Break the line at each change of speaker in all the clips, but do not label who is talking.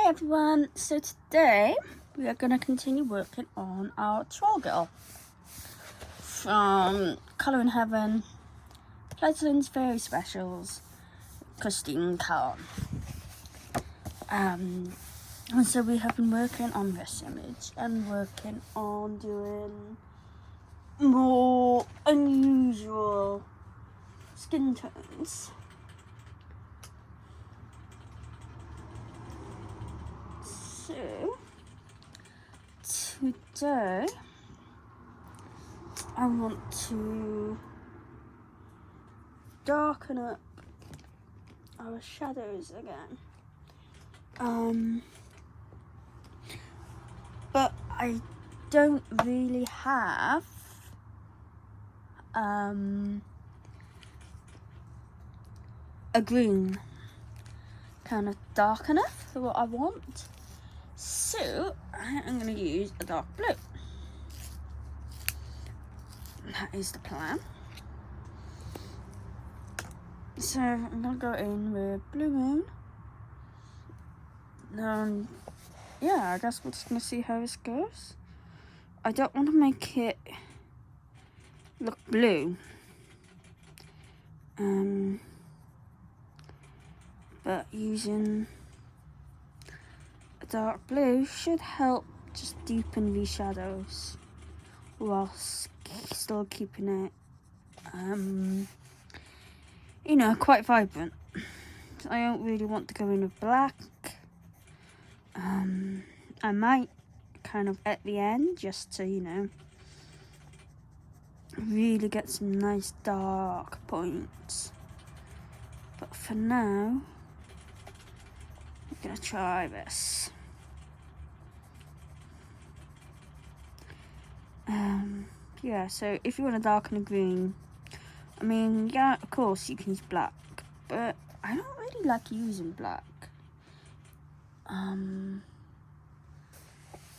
everyone, so today we are going to continue working on our troll girl from Creative Heaven Fledgling Fairies specials, Christine Karron. And so we have been working on this image and working on doing more unusual skin tones. So today I want to darken up our shadows again. But I don't really have a green kind of dark enough for what I want. So I'm going to use a dark blue. That is the plan. So I'm going to go in with Blue Moon. Yeah, I guess we're just going to see how this goes. I don't want to make it look blue. But using a dark blue should help just deepen these shadows whilst still keeping it, quite vibrant. I don't really want to go in with black. I might kind of at the end just to, really get some nice dark points. But for now, I'm gonna try this. Yeah, so if you want to darken a green, yeah, of course you can use black, but I don't really like using black.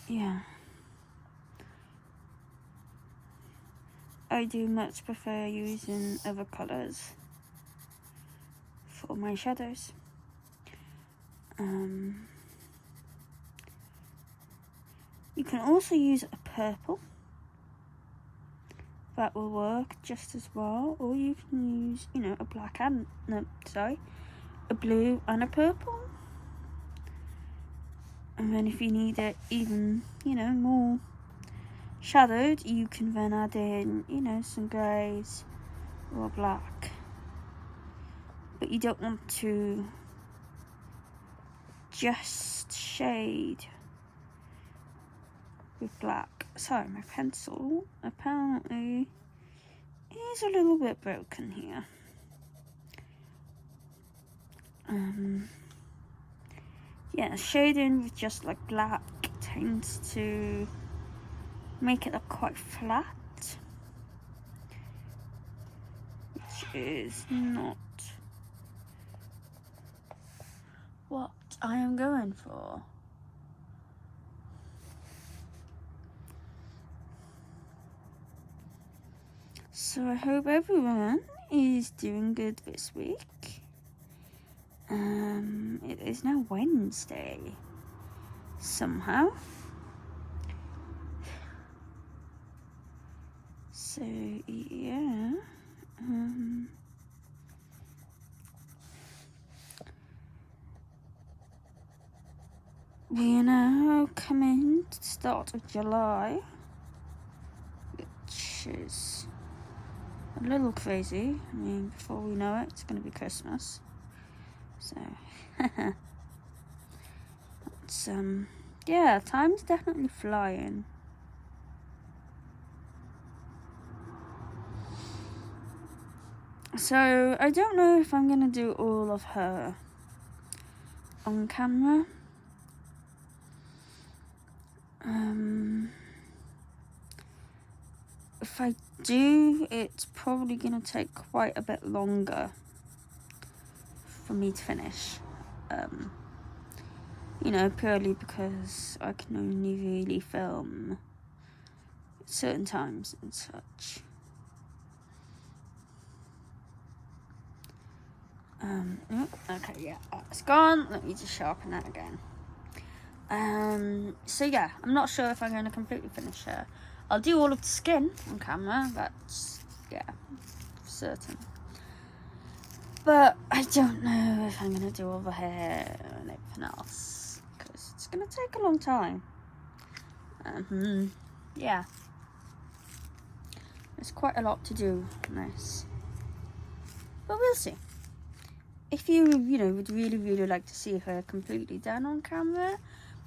Yeah. I do much prefer using other colours for my shadows. You can also use a purple. That will work just as well. Or you can use, a black and, a blue and a purple. And then if you need it even, more shadowed, you can then add in, some greys or black. But you don't want to just shade with black. Sorry, my pencil apparently is a little bit broken here. Yeah, shading with just like black tends to make it look quite flat, which is not what I am going for. So I hope everyone is doing good this week. It is now Wednesday, somehow. So, yeah. We are now coming to the start of July, which is a little crazy. Before we know it, it's going to be Christmas. So, it's, yeah, time's definitely flying. So, I don't know if I'm going to do all of her on camera. If I do, it's probably going to take quite a bit longer for me to finish. Purely because I can only really film at certain times and such. Okay, yeah, it's gone. Let me just sharpen that again. So yeah, I'm not sure if I'm going to completely finish her. I'll do all of the skin on camera, that's, yeah, certain. But I don't know if I'm going to do all the hair and everything else, because it's going to take a long time. Yeah. There's quite a lot to do in this. But we'll see. If you would really like to see her completely done on camera,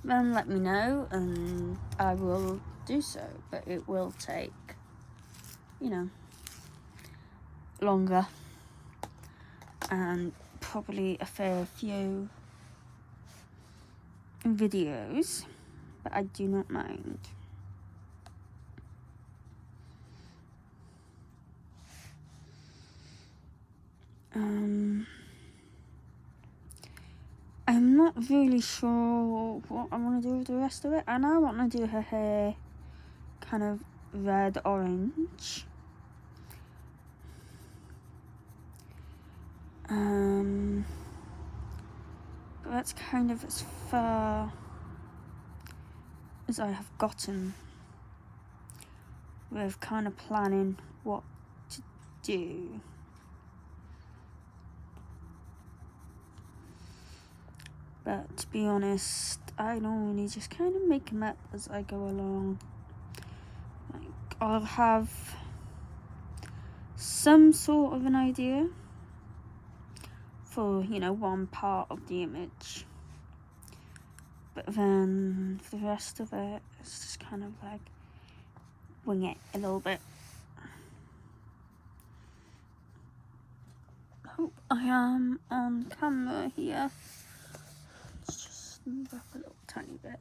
then let me know and I will do so. But it will take, longer. And probably a fair few videos. But I do not mind. I'm not really sure what I want to do with the rest of it. And I want to do her hair kind of red-orange. But that's kind of as far as I have gotten with kind of planning what to do. But to be honest, I normally just kind of make them up as I go along. Like, I'll have some sort of an idea for, one part of the image. But then for the rest of it, it's just kind of like wing it a little bit. Hope I am on camera here. Let's just move up a little tiny bit.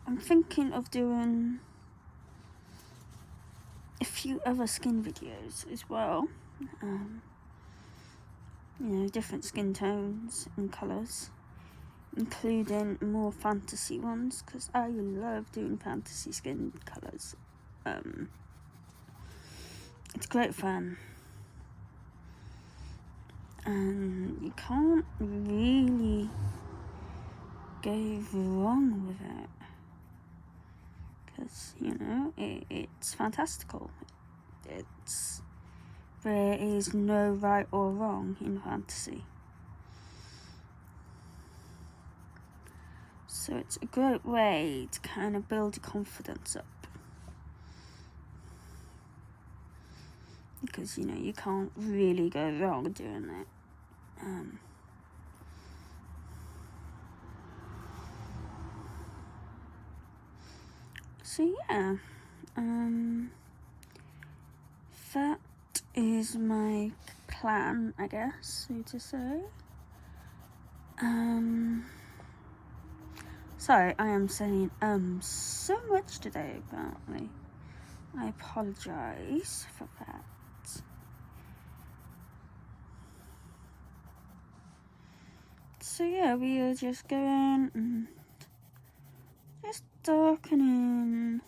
I'm thinking of doing a few other skin videos as well. Different skin tones and colours, including more fantasy ones, because I love doing fantasy skin colours. It's great fun, and you can't really go wrong with it, because it's fantastical. There is no right or wrong in fantasy, so it's a great way to kind of build your confidence up, because you can't really go wrong doing it. So yeah, that is my plan, I guess, so to say. Sorry, I am saying so much today, apparently. I apologise for that. So yeah, we are just going and just darkening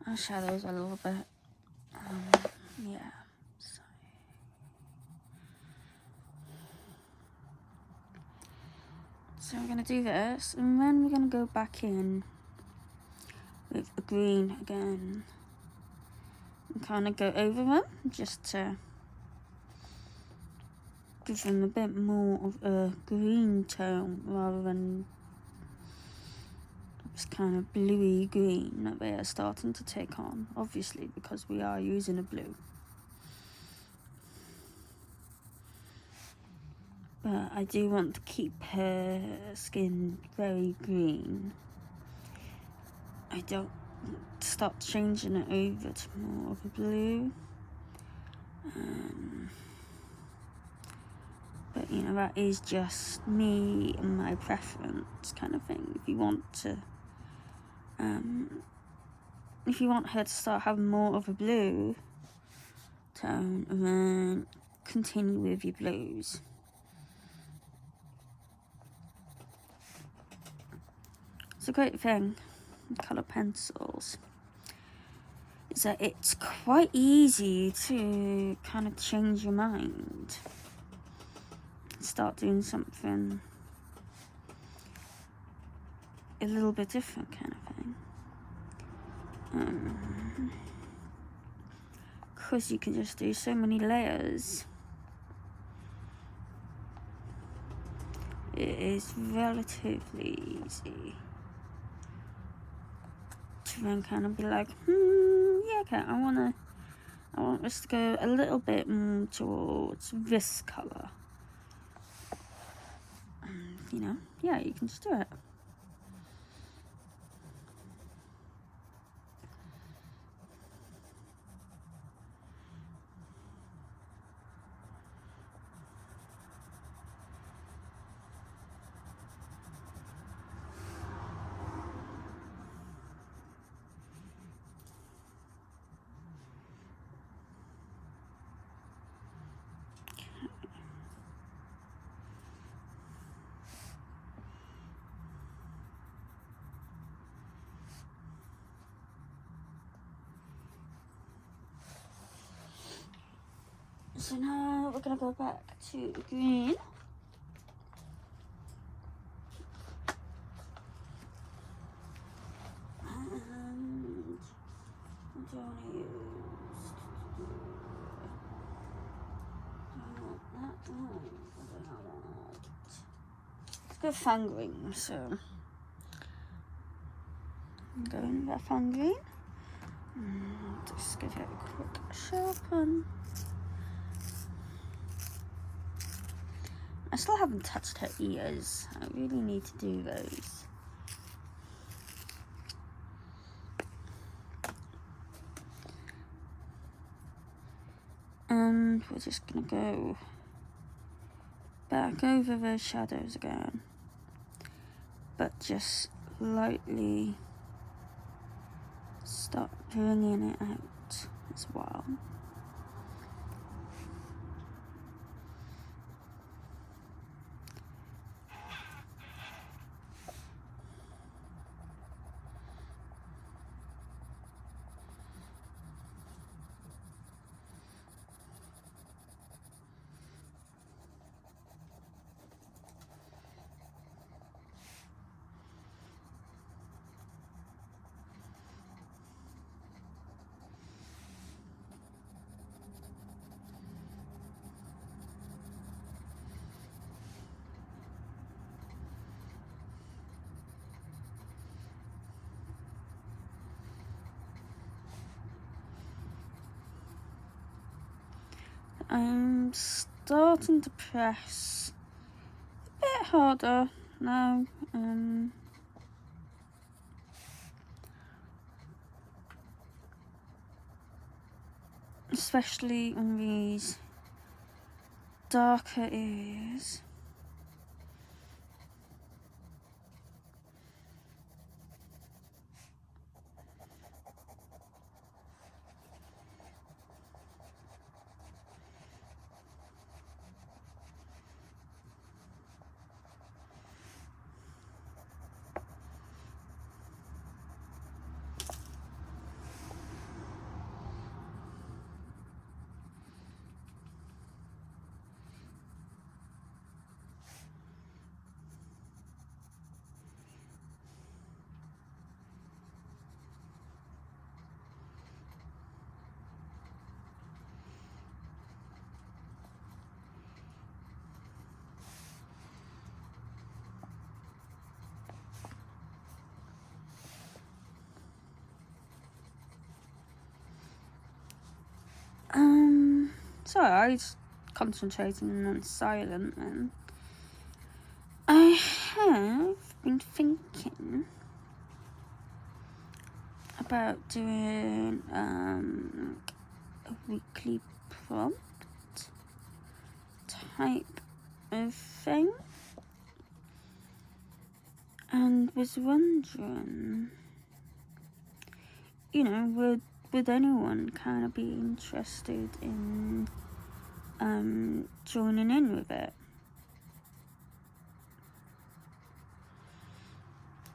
our shadows a little bit. Yeah. So we're going to do this, and then we're going to go back in with a green again and kind of go over them just to give them a bit more of a green tone rather than this kind of bluey green that they are starting to take on, obviously, because we are using a blue. But I do want to keep her skin very green. I don't start changing it over to more of a blue. But that is just me and my preference kind of thing. If you want her to start having more of a blue tone, then continue with your blues. It's a great thing, colour pencils. is that it's quite easy to kind of change your mind, start doing something a little bit different kind of thing. Because you can just do so many layers. It is relatively easy to then kind of be like, yeah, okay, I want this to go a little bit more towards this colour. You know, yeah, you can just do it. So now we're going to go back to the green. And what do I want to use? That one. Let's go fangirling. So I'm going with fangirling. Just give it a quick sharpen. I still haven't touched her ears. I really need to do those. And we're just gonna go back over those shadows again, but just lightly start bringing it out as well. I'm starting to press a bit harder now. Especially on these darker areas. So I was concentrating on silent then. I have been thinking about doing a weekly prompt type of thing, and was wondering, you know, would anyone kind of be interested in joining in with it?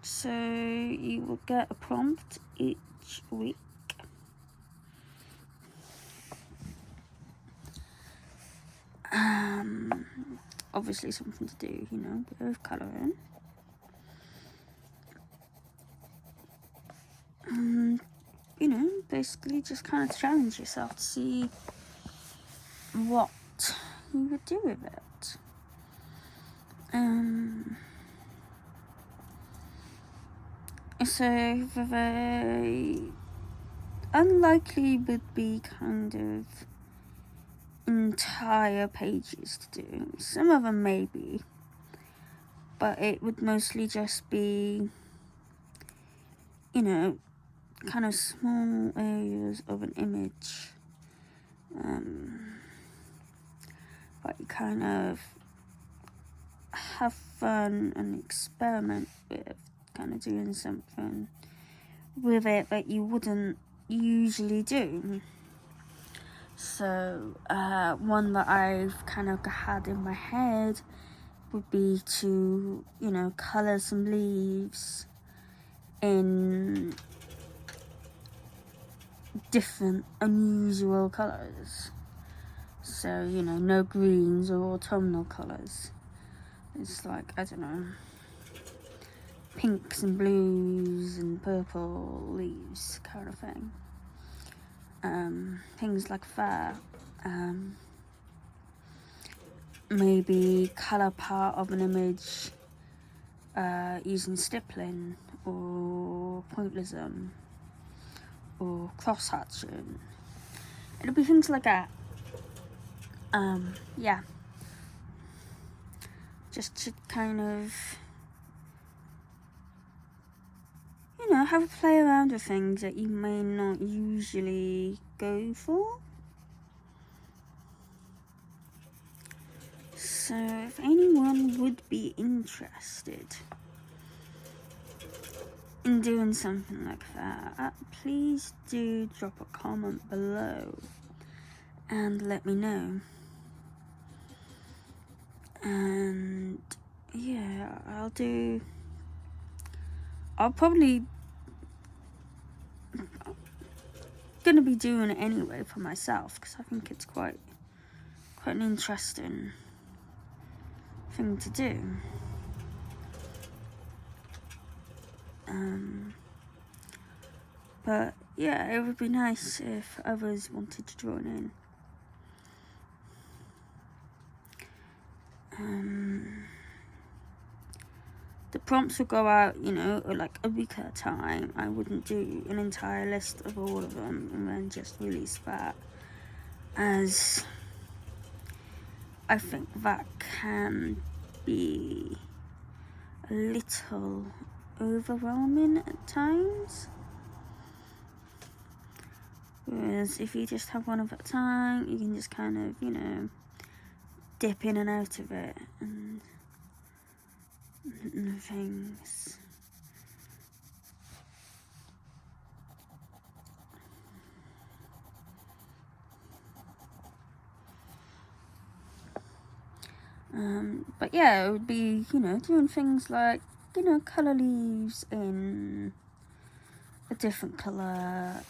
So you will get a prompt each week, Obviously something to do, you know, with colouring. You know, basically just kind of challenge yourself to see what you would do with it. So the unlikely would be kind of entire pages to do. Some of them maybe, but it would mostly just be, you know, kind of small areas of an image. But you kind of have fun and experiment with kind of doing something with it that you wouldn't usually do. So one that I've kind of had in my head would be to, you know, colour some leaves in different unusual colours. So, you know, no greens or autumnal colours. It's like, I don't know, pinks and blues and purple leaves kind of thing. Things like that. Maybe colour part of an image using stippling or pointillism or cross-hatching. It'll be things like that. Yeah. Just to kind of, you know, have a play around with things that you may not usually go for. So if anyone would be interested in doing something like that, please do drop a comment below and let me know. And yeah, I'll probably gonna be doing it anyway for myself, because I think it's quite an interesting thing to do. But yeah, it would be nice if others wanted to join in. The prompts will go out, you know, like a week at a time. I wouldn't do an entire list of all of them and then just release that, as I think that can be a little overwhelming at times. Whereas if you just have one of at a time, you can just kind of, you know, dip in and out of it and things. But yeah, it would be, you know, doing things like, you know, colour leaves in a different colour.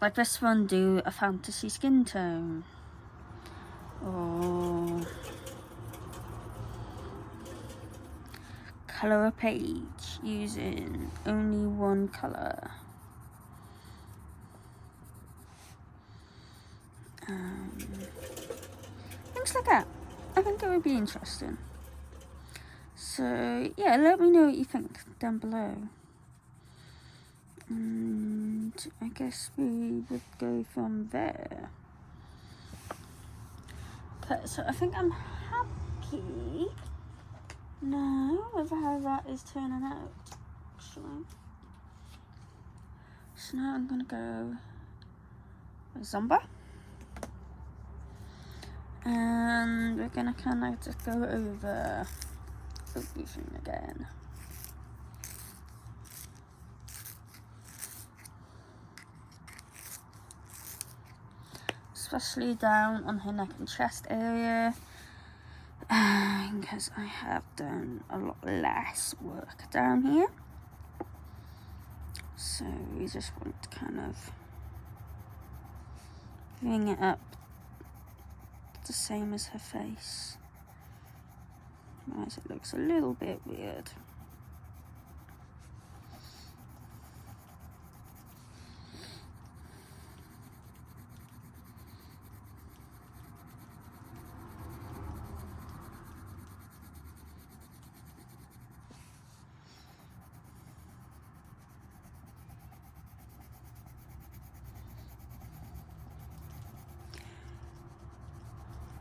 Like this one, do a fantasy skin tone. Or colour a page using only one colour. Things like that. I think it would be interesting. So yeah, let me know what you think down below. And I guess we would go from there. Okay, so I think I'm happy now with how that is turning out, actually. So now I'm gonna go with Zomba. And we're gonna kind of just go over everything again. Especially down on her neck and chest area, because I have done a lot less work down here. So we just want to kind of bring it up the same as her face. Otherwise it looks a little bit weird.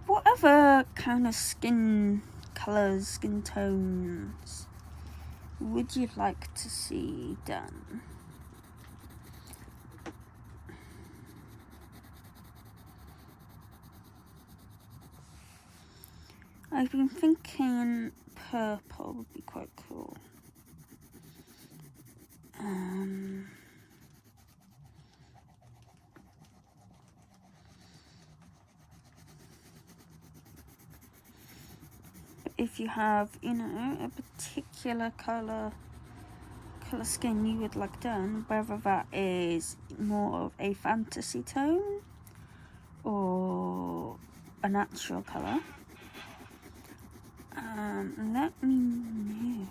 What other kind of skin colours, skin tones would you like to see done? I've been thinking purple would be quite cool. If you have, you know, a particular colour skin you would like done, whether that is more of a fantasy tone or a natural colour, let me know.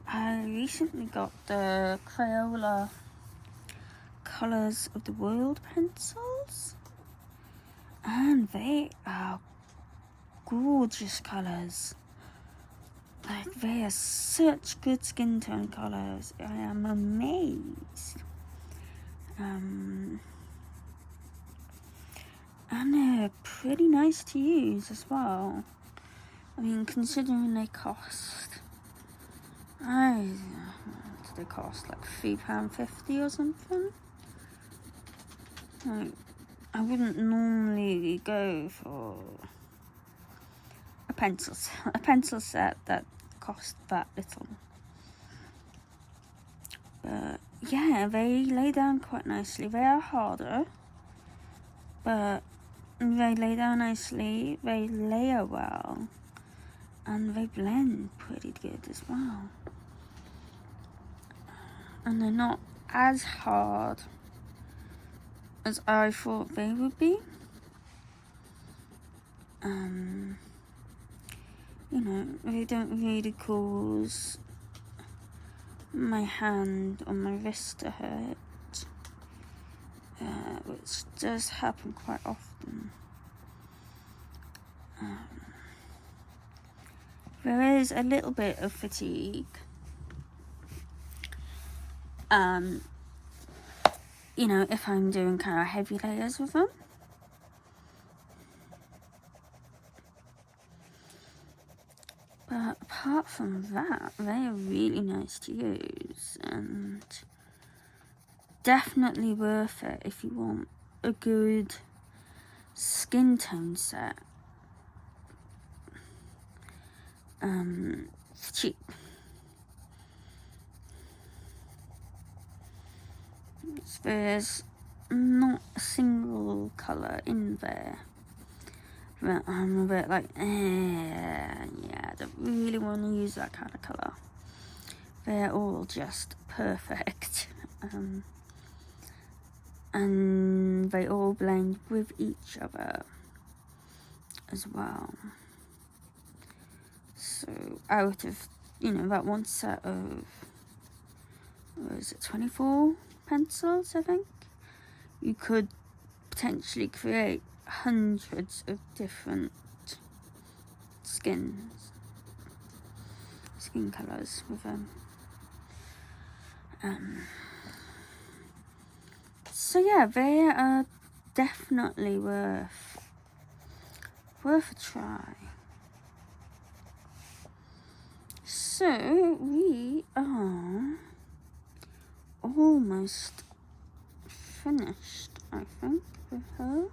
I recently got the Crayola Colours of the World pencils, and they are gorgeous colours. Like, they are such good skin tone colours. I am amazed. And they're pretty nice to use as well. I mean, considering they cost, they cost like £3.50 or something. Like, I wouldn't normally go for a pencil set that cost that little. But yeah, they lay down quite nicely. They are harder, but they lay down nicely, they layer well, and they blend pretty good as well. And they're not as hard as I thought they would be. You know, they don't really cause my hand or my wrist to hurt, which does happen quite often. There is a little bit of fatigue. You know, if I'm doing kind of heavy layers with them. But apart from that, they are really nice to use and definitely worth it if you want a good skin tone set. It's cheap. There's not a single colour in there that I'm a bit like, yeah, I don't really want to use that kind of colour. They're all just perfect. And they all blend with each other as well. So out of, you know, that one set of, what is it, 24 pencils, I think, you could potentially create hundreds of different skin colours with them. So yeah, they are definitely worth a try. So we are almost finished, I think, with her.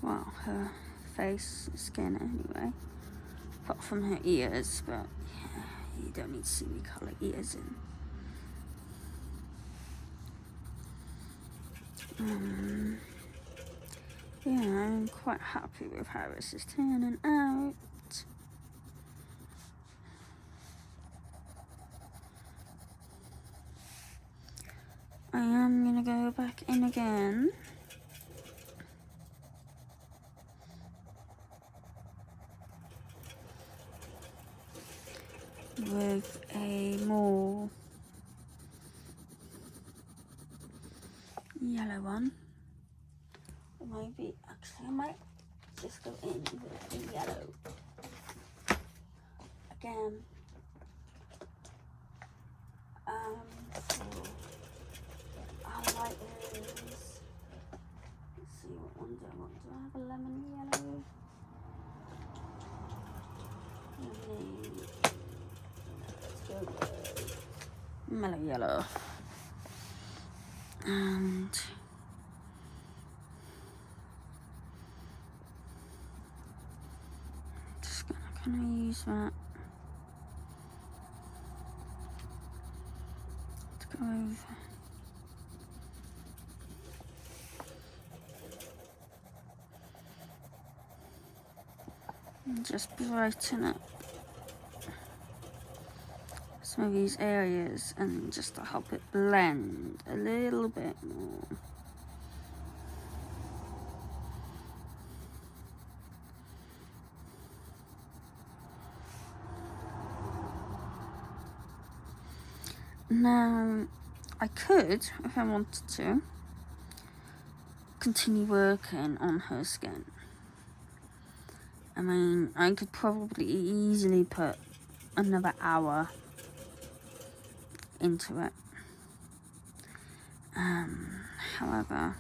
Well, her face, skin anyway, apart from her ears, but yeah, you don't need to see me colour ears in. Yeah, I'm quite happy with how this is turning out. I am going to go back in again more yellow one. Or maybe, actually I might just go in with the yellow. Again, highlighters. Let's see, what one do I want? Do I have a lemon yellow? Let's go with mellow yellow. And just gonna kind of use that to go over. And just brighten up some of these areas, and just to help it blend a little bit more. Now, I could, if I wanted to, continue working on her skin. I mean, I could probably easily put another hour into it. However,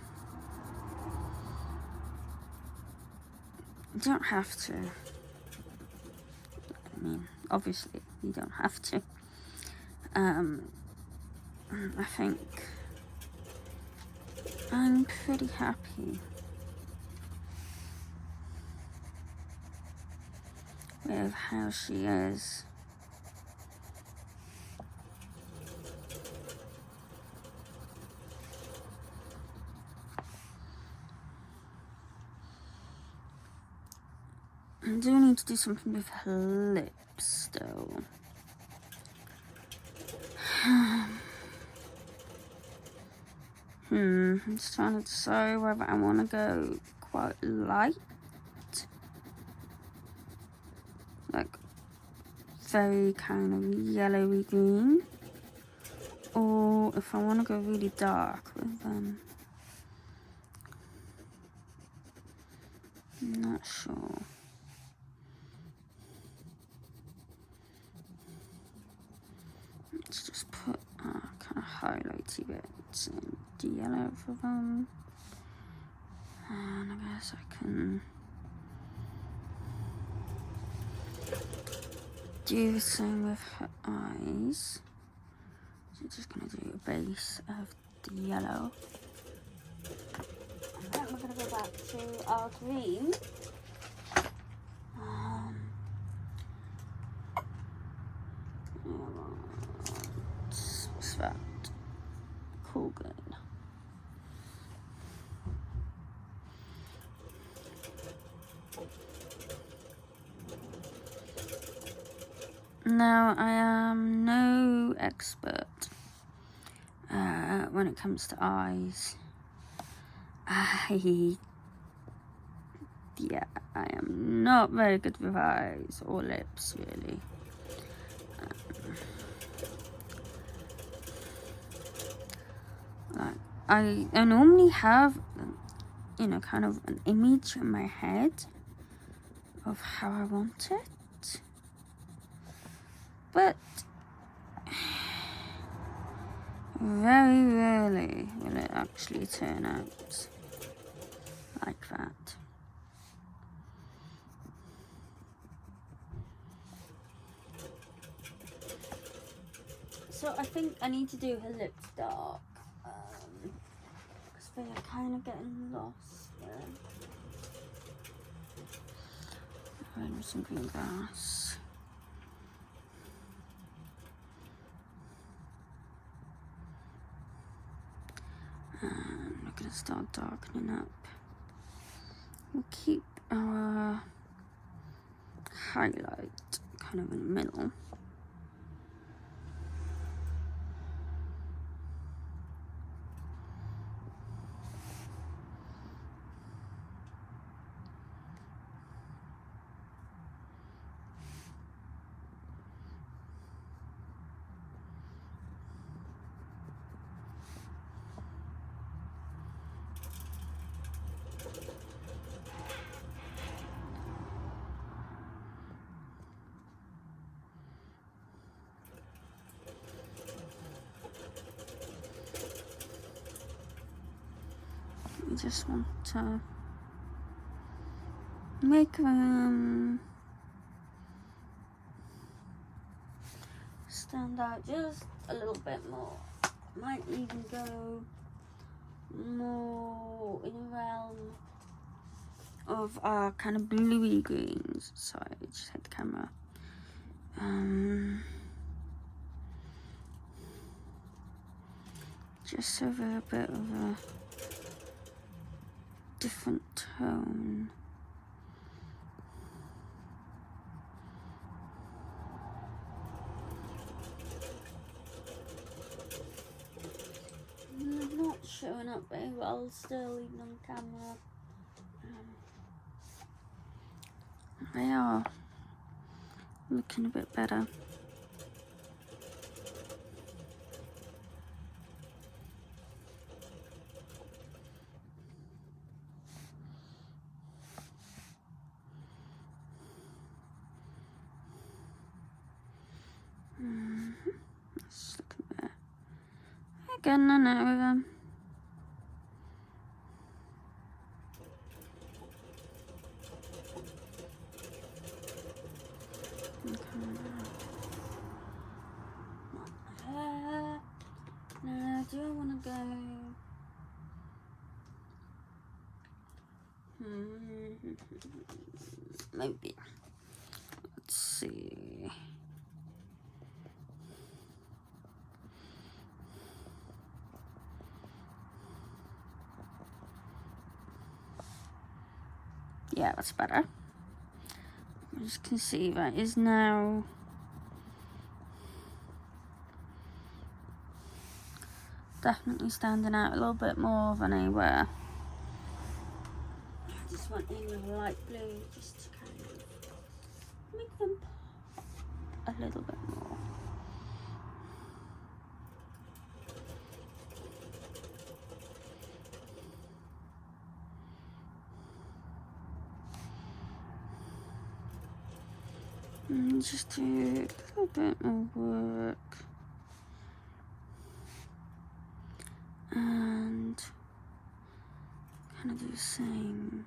you don't have to. I mean, obviously, you don't have to. I think I'm pretty happy with how she is. I do need to do something with her lips though. I'm just trying to decide whether I want to go quite light, like very kind of yellowy green, or if I want to go really dark with them. I'm not sure. Let's just put kind of highlighty bits in the yellow for them. And I guess I can do the same with her eyes. So just going to do a base of the yellow. And then we're going to go back to our green. What's that? Cool green. Now, I am no expert when it comes to eyes. I am not very good with eyes or lips, really. I normally have, kind of an image in my head of how I want it. But very rarely will it actually turn out like that. So I think I need to do her lips dark, because they are kind of getting lost there. And some green grass. And we're going to start darkening up. We'll keep our highlight kind of in the middle. You just want to make them stand out just a little bit more. Might even go more in the realm of kind of bluey greens. Sorry, I just hit the camera. Just over a bit of a different tone. I'm not showing up very well still, even on camera. They are looking a bit better. Let's look at that. Again, I know. Now, do I want to go? Maybe. Let's see. Yeah, that's better. As you can see, that is now definitely standing out a little bit more than they were. I just went in with light blue just to kind of make them pop a little bit more. And just do a little bit more work. And kind of do the same.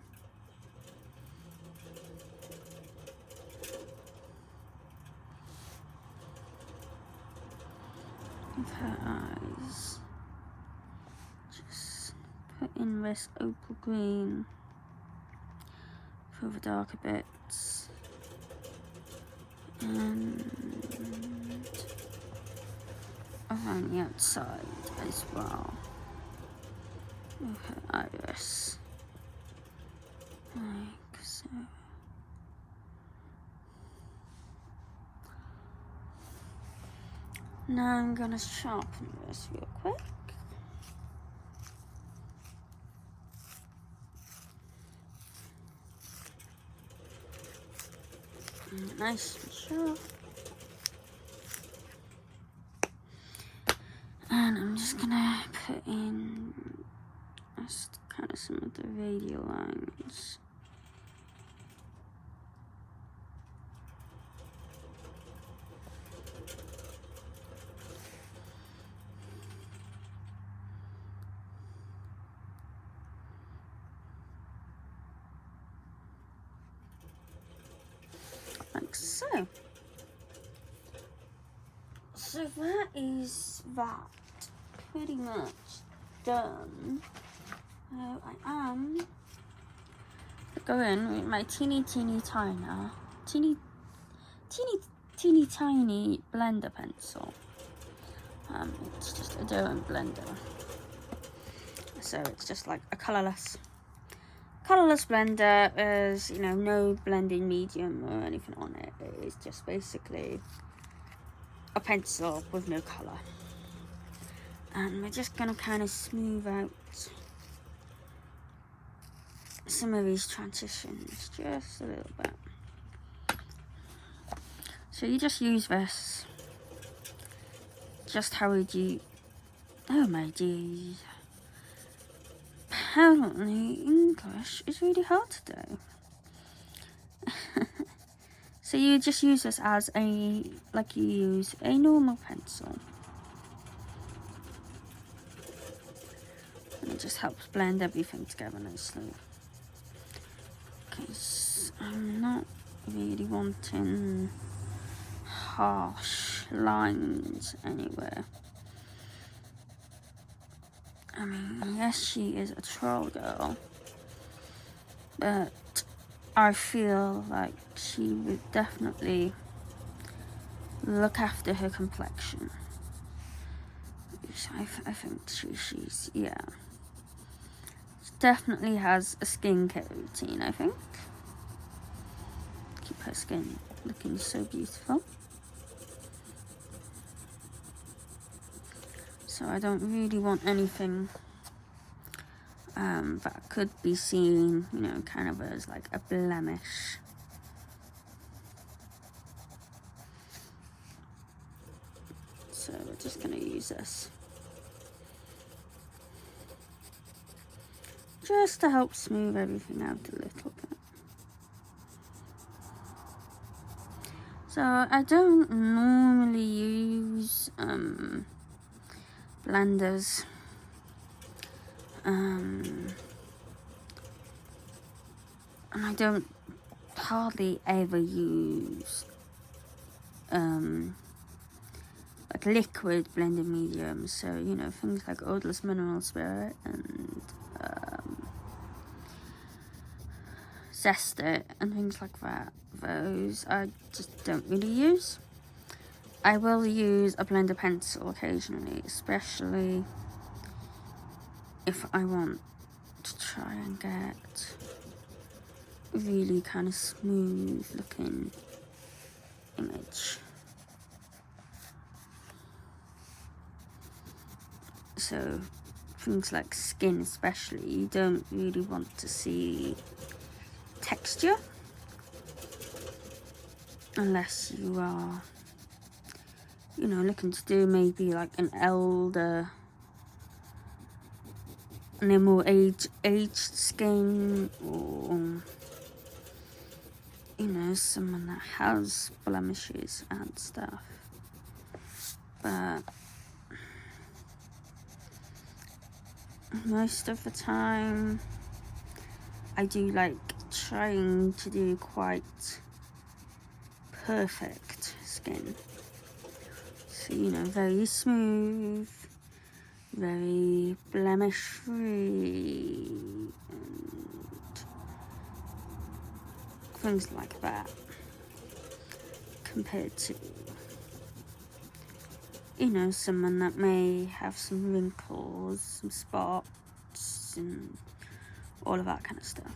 With her eyes. Just put in this opal green for the darker bits. And around the outside as well. With her iris. Like so. Now I'm gonna sharpen this real quick. Nice and sharp. And I'm just gonna put in just kind of some of the radial lines. Like so. So that is that pretty much done. I am going with my teeny tiny blender pencil. It's just a dough blender, so it's just like a colorless blender. There's no blending medium or anything on it. It is just basically a pencil with no color, and we're just gonna kind of smooth out some of these transitions just a little bit. So you just use this. Just how would you? Oh my days! Apparently English is really hard to do. So you just use this as you use a normal pencil. And just helps blend everything together nicely. Because I'm not really wanting harsh lines anywhere. I mean, yes, she is a troll girl, but I feel like she would definitely look after her complexion. I think she's yeah. She definitely has a skincare routine, I think. Keep her skin looking so beautiful. So I don't really want anything that could be seen, you know, kind of as like a blemish. So we're just going to use this just to help smooth everything out a little bit. So I don't normally use blenders. And I don't hardly ever use like liquid blending mediums, so you know, things like odorless mineral spirit and zester and things like that. Those I just don't really use. I will use a blender pencil occasionally, especially if I want to try and get a really kind of smooth looking image. So things like skin especially, you don't really want to see texture unless you are, you know, looking to do maybe like an elder and a more aged skin, or you know, someone that has blemishes and stuff. But most of the time I do like trying to do quite perfect skin. So, you know, very smooth, very blemish free, and things like that, compared to, you know, someone that may have some wrinkles, some spots, and all of that kind of stuff.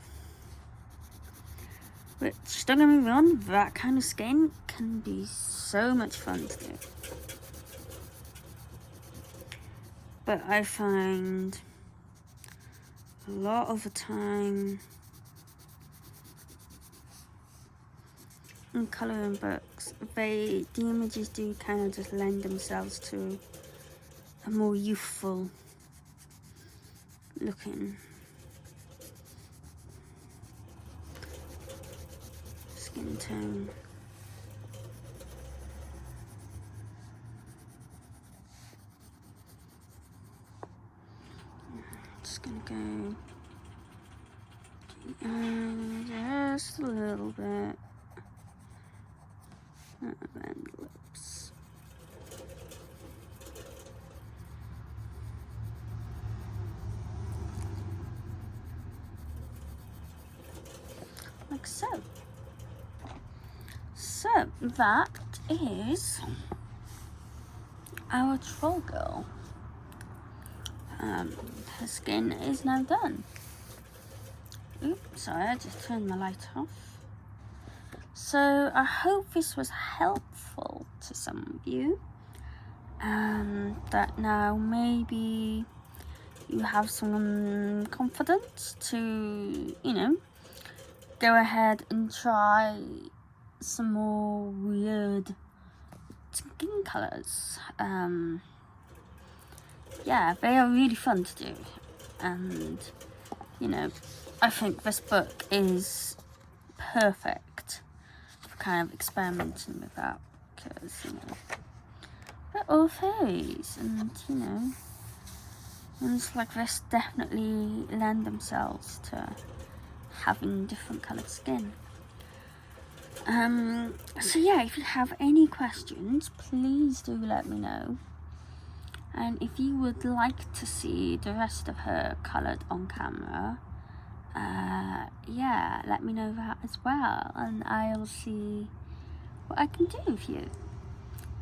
Which, don't get me wrong, that kind of skin can be so much fun to do. But I find a lot of the time in colouring books, the images do kind of just lend themselves to a more youthful looking skin tone. Just gonna go just a little bit, and lips. Like so. So that is our troll girl. Her skin is now done. Oops, sorry, I just turned my light off. So I hope this was helpful to some of you. That now maybe you have some confidence to, you know, go ahead and try some more weird skin colours. Yeah, they are really fun to do, and you know, I think this book is perfect for kind of experimenting with that, because you know, they're all fairies, and you know, Ones like this definitely lend themselves to having different coloured skin. So yeah, if you have any questions, please do let me know. And if you would like to see the rest of her coloured on camera, yeah, let me know that as well, and I'll see what I can do for you.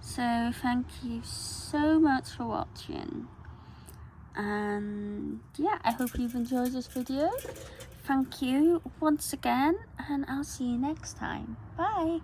So thank you so much for watching, and yeah, I hope you've enjoyed this video. Thank you once again, and I'll see you next time. Bye.